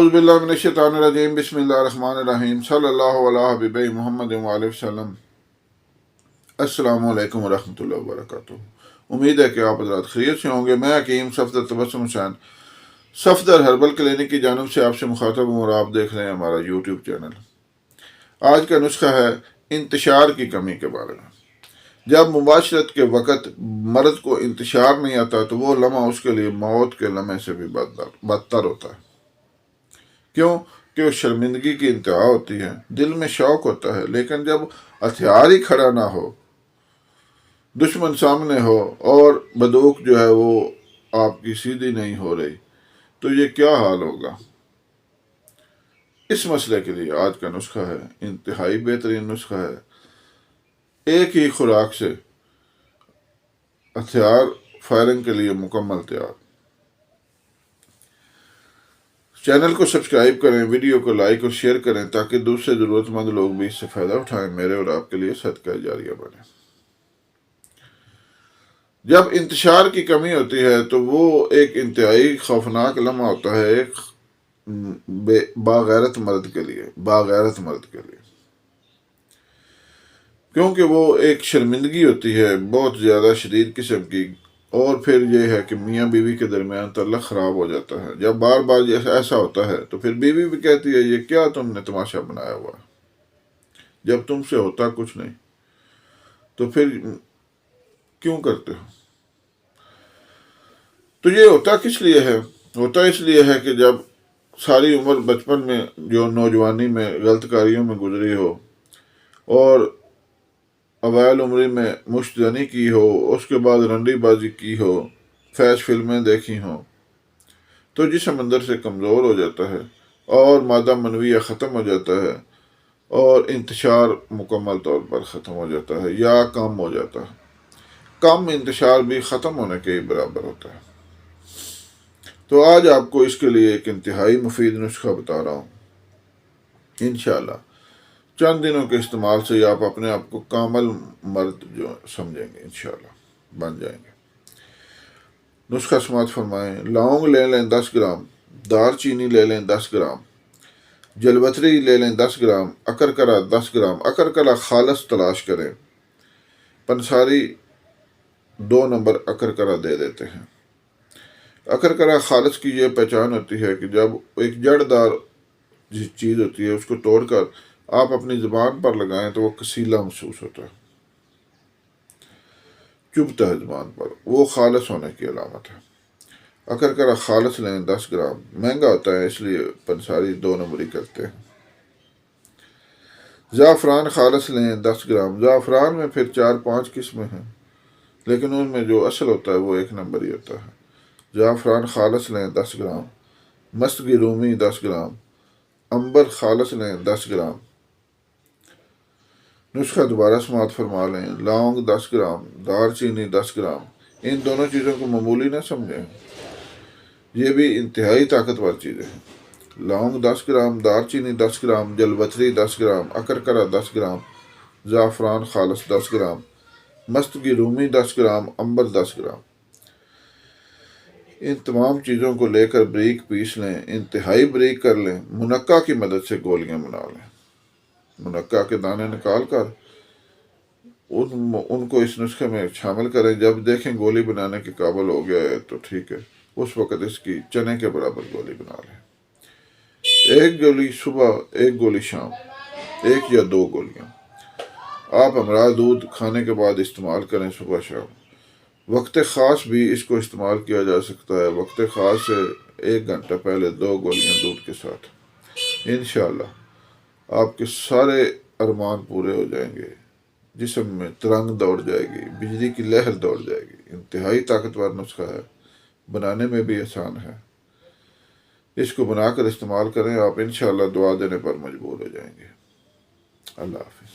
اعوذ باللہ من الشیطان الرجیم بسم اللہ الرحمن الرحیم صلی اللہ علیہ حبیب محمد وآلہ وسلم۔ السلام علیکم ورحمۃ اللہ وبرکاتہ۔ امید ہے کہ آپ حضرات خیریت سے ہوں گے۔ میں حکیم صفدر تبسم حسین صفدر ہربل کلینک کی جانب سے آپ سے مخاطب ہوں اور آپ دیکھ رہے ہیں ہمارا یوٹیوب چینل۔ آج کا نسخہ ہے انتشار کی کمی کے بارے میں۔ جب مباشرت کے وقت مرد کو انتشار نہیں آتا تو وہ لمحہ اس کے لیے موت کے لمحے سے بھی بدتر ہوتا ہے۔ کیوں کہ اس شرمندگی کی انتہا ہوتی ہے، دل میں شوق ہوتا ہے، لیکن جب ہتھیار ہی کھڑا نہ ہو، دشمن سامنے ہو اور بندوق جو ہے وہ آپ کی سیدھی نہیں ہو رہی تو یہ کیا حال ہوگا۔ اس مسئلے کے لیے آج کا نسخہ ہے، انتہائی بہترین نسخہ ہے۔ ایک ہی خوراک سے ہتھیار فائرنگ کے لیے مکمل تیار۔ چینل کو سبسکرائب کریں، ویڈیو کو لائک اور شیئر کریں تاکہ دوسرے ضرورت مند لوگ بھی اس سے فائدہ اٹھائیں، میرے اور آپ کے لیے صدقہ جاریہ بنے۔ جب انتشار کی کمی ہوتی ہے تو وہ ایک انتہائی خوفناک لمحہ ہوتا ہے ایک باغیرت مرد کے لیے، کیونکہ وہ ایک شرمندگی ہوتی ہے بہت زیادہ شدید قسم کی، اور پھر یہ ہے کہ میاں بیوی کے درمیان تعلق خراب ہو جاتا ہے۔ جب بار بار ایسا ہوتا ہے تو پھر بیوی بھی کہتی ہے یہ کیا تم نے تماشا بنایا ہوا ہے، جب تم سے ہوتا کچھ نہیں تو پھر کیوں کرتے ہو۔ تو یہ ہوتا کس لیے ہے؟ ہوتا اس لیے ہے کہ جب ساری عمر بچپن میں جو نوجوانی میں غلط کاریوں میں گزری ہو اور اوائل عمری میں مشت زنی کی ہو، اس کے بعد رنڈی بازی کی ہو، فیش فلمیں دیکھی ہوں، تو جسم اندر سے کمزور ہو جاتا ہے اور مادہ منویہ ختم ہو جاتا ہے اور انتشار مکمل طور پر ختم ہو جاتا ہے یا کم ہو جاتا ہے۔ کم انتشار بھی ختم ہونے کے برابر ہوتا ہے۔ تو آج آپ کو اس کے لیے ایک انتہائی مفید نسخہ بتا رہا ہوں۔ انشاءاللہ چند دنوں کے استعمال سے آپ اپنے آپ کو کامل مرد جو سمجھیں گے، انشاءاللہ بن جائیں گے۔ نسخہ سماعت فرمائیں۔ لونگ لے لیں 10 گرام، دار چینی لے لیں 10 گرام، جلوتری لے لیں 10 گرام، اکرکرا 10 گرام۔ اکرکرا خالص تلاش کریں، پنساری 2 نمبر اکرکرا دے دیتے ہیں۔ اکرکرا خالص کی یہ پہچان ہوتی ہے کہ جب ایک جڑ دار چیز ہوتی ہے اس کو توڑ کر آپ اپنی زبان پر لگائیں تو وہ کسیلا محسوس ہوتا ہے، چبھتا ہے زبان پر، وہ خالص ہونے کی علامت ہے۔ اکرکرا خالص لیں 10 گرام، مہنگا ہوتا ہے اس لیے پنساری 2 نمبری کرتے ہیں۔ زعفران خالص لیں 10 گرام۔ زعفران میں پھر 4-5 قسمیں ہیں، لیکن ان میں جو اصل ہوتا ہے وہ 1 نمبر ہی ہوتا ہے۔ زعفران خالص لیں 10 گرام، مستگی رومی 10 گرام، عنبر خالص لیں 10 گرام۔ نسخہ دوبارہ سماعت فرما لیں۔ لونگ 10 گرام، دار چینی 10 گرام۔ ان دونوں چیزوں کو معمولی نہ سمجھیں، یہ بھی انتہائی طاقتور چیزیں ہیں۔ لونگ 10 گرام، دار چینی 10 گرام، جلوتری 10 گرام، اکرکرا 10 گرام، زعفران خالص 10 گرام، مستگی رومی 10 گرام، عنبر 10 گرام۔ ان تمام چیزوں کو لے کر بریک پیس لیں، انتہائی بریک کر لیں۔ منقع کی مدد سے گولیاں بنا لیں۔ منقع کے دانے نکال کر ان کو اس نسخے میں شامل کریں۔ جب دیکھیں گولی بنانے کے قابل ہو گیا ہے تو ٹھیک ہے، اس وقت اس کی چنے کے برابر گولی بنا لیں۔ 1 گولی صبح، 1 گولی شام، 1 یا 2 گولیاں۔ آپ ہمراہ دودھ کھانے کے بعد استعمال کریں، صبح شام۔ وقت خاص بھی اس کو استعمال کیا جا سکتا ہے، وقت خاص سے 1 گھنٹہ پہلے 2 گولیاں دودھ کے ساتھ۔ انشاءاللہ آپ کے سارے ارمان پورے ہو جائیں گے، جسم میں ترنگ دوڑ جائے گی، بجلی کی لہر دوڑ جائے گی۔ انتہائی طاقتور نسخہ ہے، بنانے میں بھی آسان ہے۔ اس کو بنا کر استعمال کریں، آپ انشاءاللہ دعا دینے پر مجبور ہو جائیں گے۔ اللہ حافظ۔